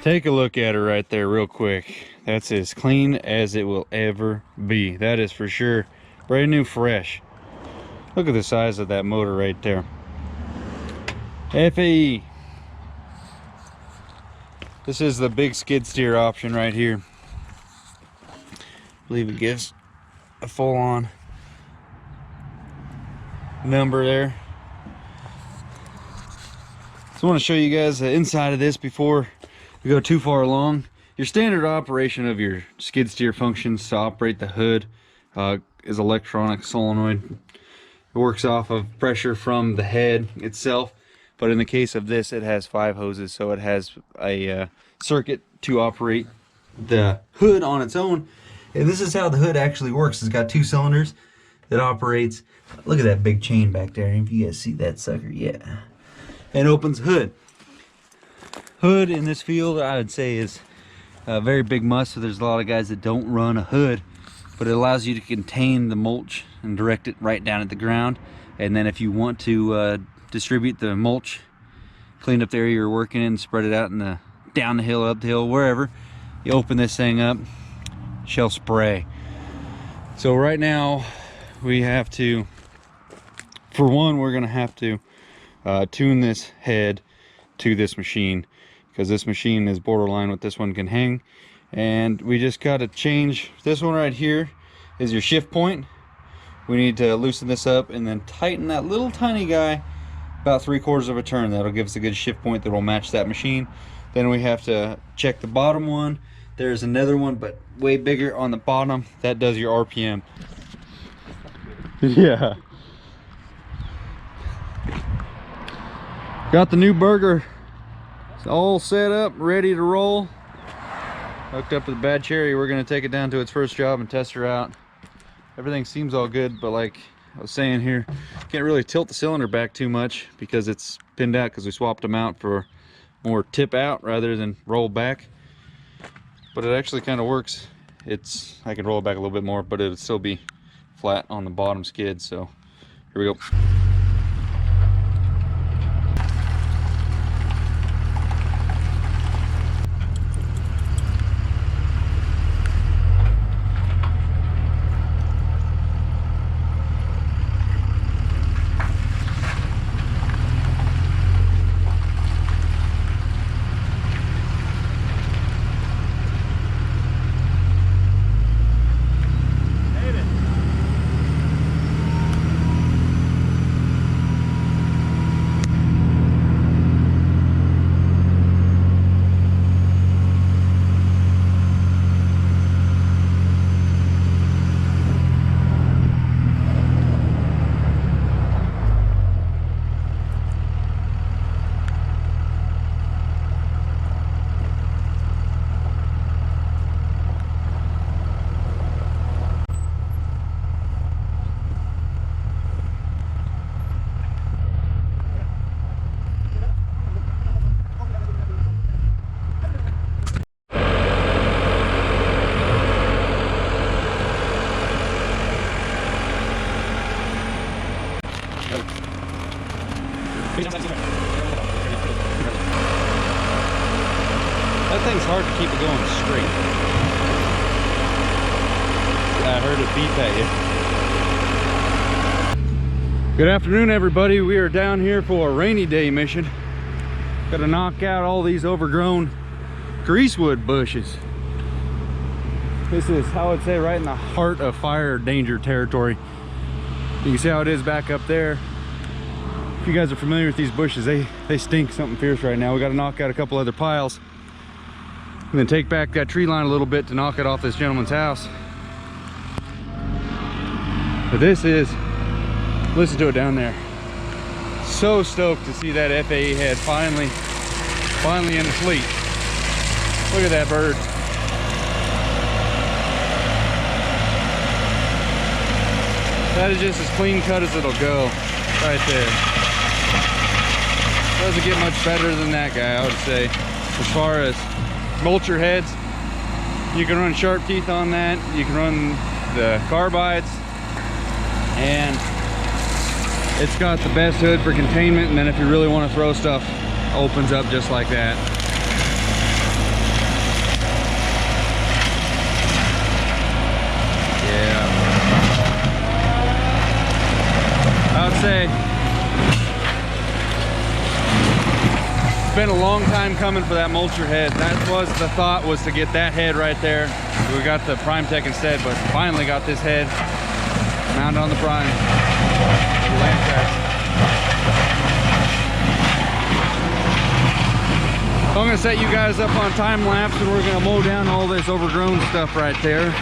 Take a look at her right there real quick. That's as clean as it will ever be. That is for sure. Brand new, fresh. Look at the size of that motor right there. FAE. This is the big skid steer option right here. I believe it gives a full-on number there. So I want to show you guys the inside of this before we go too far along. Your standard operation of your skid steer functions to operate the hood is electronic solenoid. It works off of pressure from the head itself, but in the case of this, it has 5 hoses, so it has a circuit to operate the hood on its own. And this is how the hood actually works. It's got 2 cylinders that operates. Look at that big chain back there. If you guys see that sucker, yeah. And opens the hood. Hood in this field, I would say, is a very big must. So there's a lot of guys that don't run a hood, but it allows you to contain the mulch and direct it right down at the ground. And then if you want to distribute the mulch, clean up the area you're working in, spread it out in the down the hill, up the hill, wherever, you open this thing up, shell spray. So right now we have to, for one, we're gonna have to tune this head to this machine, because this machine is borderline what this one can hang. And we just got to change this one right here is your shift point. We need to loosen this up and then tighten that little tiny guy about 3/4 of a turn. That'll give us a good shift point that will match that machine. Then we have to check the bottom one. There's another one, but way bigger on the bottom. That does your RPM. Yeah. Got the new burger. It's all set up, ready to roll. Hooked up with a bad cherry. We're gonna take it down to its first job and test her out. Everything seems all good, but like I was saying here, can't really tilt the cylinder back too much because it's pinned out, because we swapped them out for more tip out rather than roll back. But it actually kind of works. I can roll it back a little bit more, but it would still be flat on the bottom skid. So here we go. That thing's hard to keep it going straight. I heard it beep at you. Good afternoon, everybody. We are down here for a rainy day mission. Got to knock out all these overgrown greasewood bushes. This is, I would say, right in the heart of fire danger territory. You can see how it is back up there. If you guys are familiar with these bushes, they stink something fierce right now. We got to knock out a couple other piles and then take back that tree line a little bit to knock it off this gentleman's house. But this is, listen to it down there. So stoked to see that FAE head finally in the fleet. Look at that bird. That is just as clean cut as it'll go right there. Doesn't get much better than that guy, I would say. As far as mulcher heads, you can run sharp teeth on that, you can run the carbides, and it's got the best hood for containment. And then if you really want to throw stuff, opens up just like that. to say, it's been a long time coming for that mulcher head. That was the thought, was to get that head right there. We got the Prime Tech instead, but finally got this head mounted on the Prime. The LAMTRAC. So I'm gonna set you guys up on time lapse, and we're gonna mow down all this overgrown stuff right there.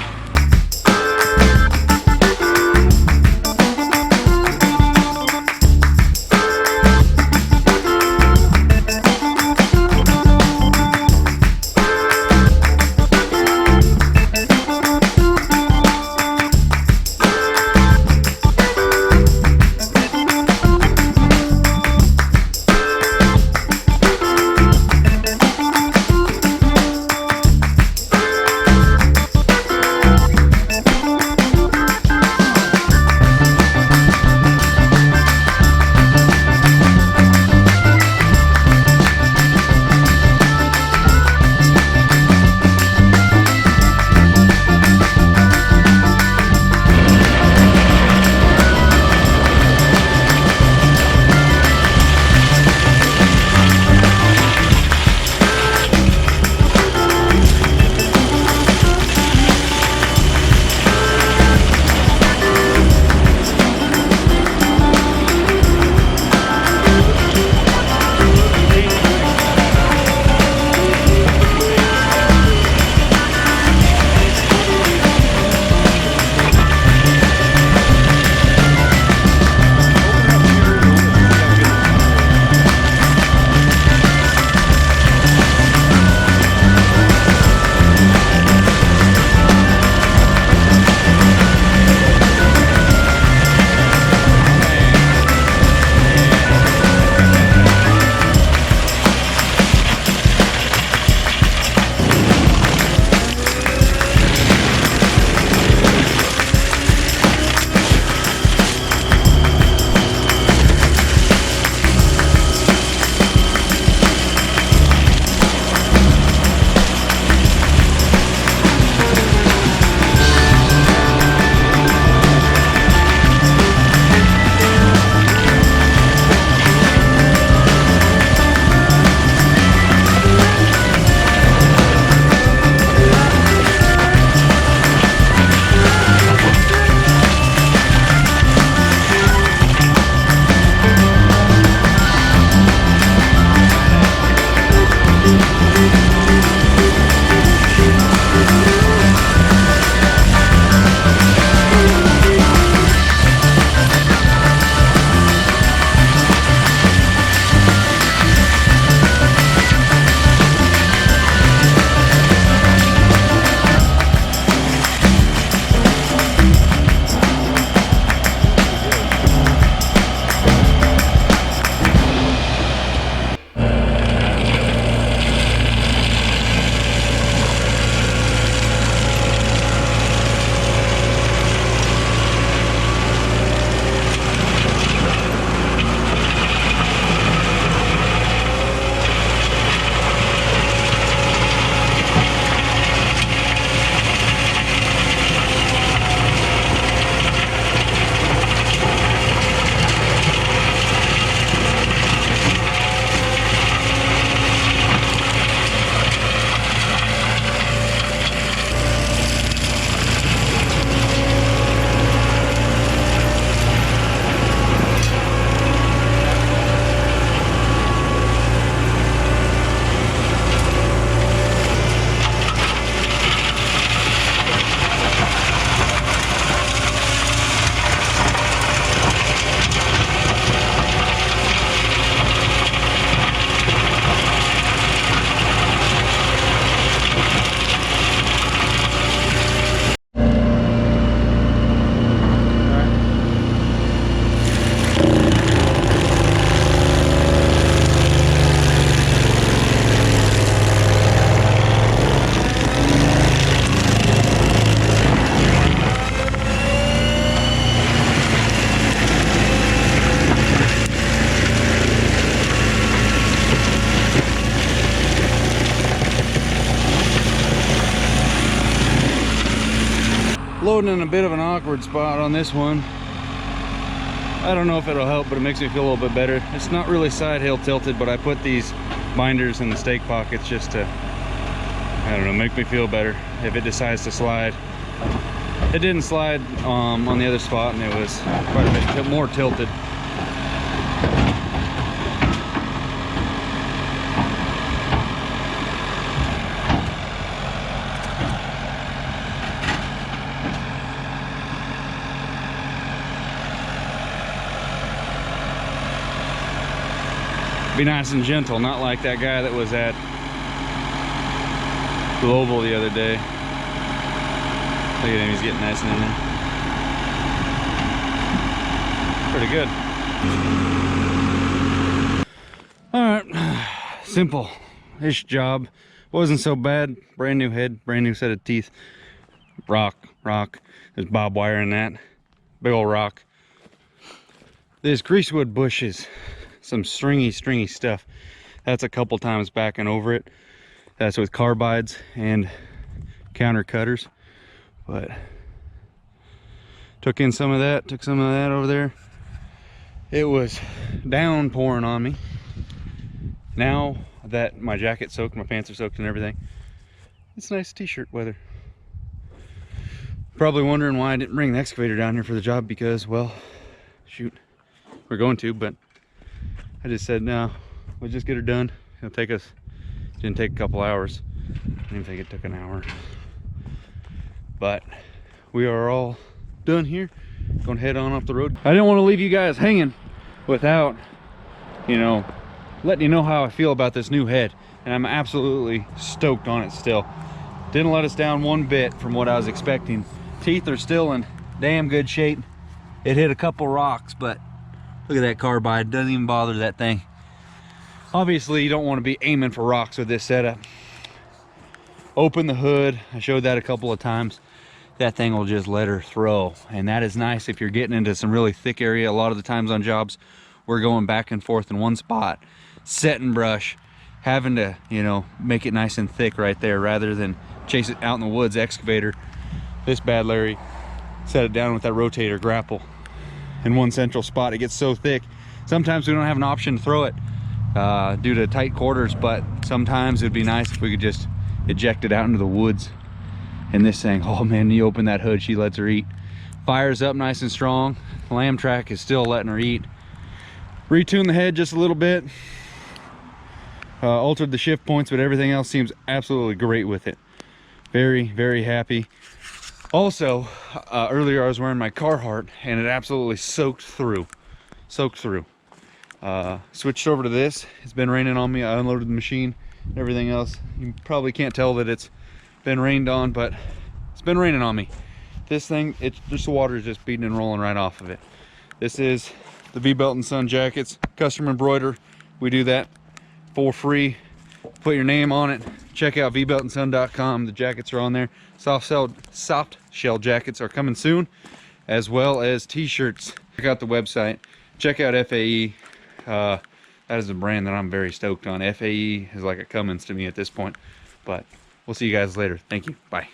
Loading in a bit of an awkward spot on this one. I don't know if it'll help, but it makes me feel a little bit better. It's not really side hill tilted, but I put these binders in the stake pockets just to, I don't know, make me feel better if it decides to slide. It didn't slide on the other spot, and it was quite a bit more tilted. Be nice and gentle, not like that guy that was at Global the other day. Look at him, he's getting nice and in there. Pretty good. Alright, simple-ish job. Wasn't so bad. Brand new head, brand new set of teeth. Rock. There's barbed wire in that. Big old rock. This greasewood bush is some stringy stuff. That's a couple times backing over it. That's with carbides and counter cutters. But took some of that over there. It was downpouring on me. Now that my jacket's soaked, my pants are soaked and everything, it's nice t-shirt weather. Probably wondering why I didn't bring the excavator down here for the job, because, well, shoot, we're going to, but I just said, no, we'll just get her done. It'll take us, didn't take a couple hours. I didn't even think it took an hour. But we are all done here. Going to head on up the road. I didn't want to leave you guys hanging without, you know, letting you know how I feel about this new head. And I'm absolutely stoked on it still. Didn't let us down one bit from what I was expecting. Teeth are still in damn good shape. It hit a couple rocks, but look at that carbide, doesn't even bother that thing. Obviously you don't want to be aiming for rocks with this setup. Open the hood, I showed that a couple of times. That thing will just let her throw, and that is nice if you're getting into some really thick area. A lot of the times on jobs we're going back and forth in one spot, setting brush, having to, you know, make it nice and thick right there rather than chase it out in the woods. Excavator, this bad Larry set it down with that rotator grapple in one central spot. It gets so thick sometimes we don't have an option to throw it due to tight quarters, but sometimes it'd be nice if we could just eject it out into the woods. And this thing, oh man, you open that hood, she lets her eat. Fires up nice and strong. LAMTRAC is still letting her eat. Retune the head just a little bit, altered the shift points, but everything else seems absolutely great with it. Very happy. Also, earlier I was wearing my Carhartt and it absolutely soaked through. Switched over to this. It's been raining on me. I unloaded the machine and everything else. You probably can't tell that it's been rained on, but it's been raining on me. This thing, it's just the water is just beating and rolling right off of it. This is the V-Belt and Son jackets, custom embroider. We do that for free. Put your name on it. Check out vbeltandson.com. The jackets are on there. Soft shell jackets are coming soon, as well as t-shirts. Check out the website. Check out FAE. That is a brand that I'm very stoked on. FAE is like a Cummins to me at this point, but we'll see you guys later. Thank you. Bye.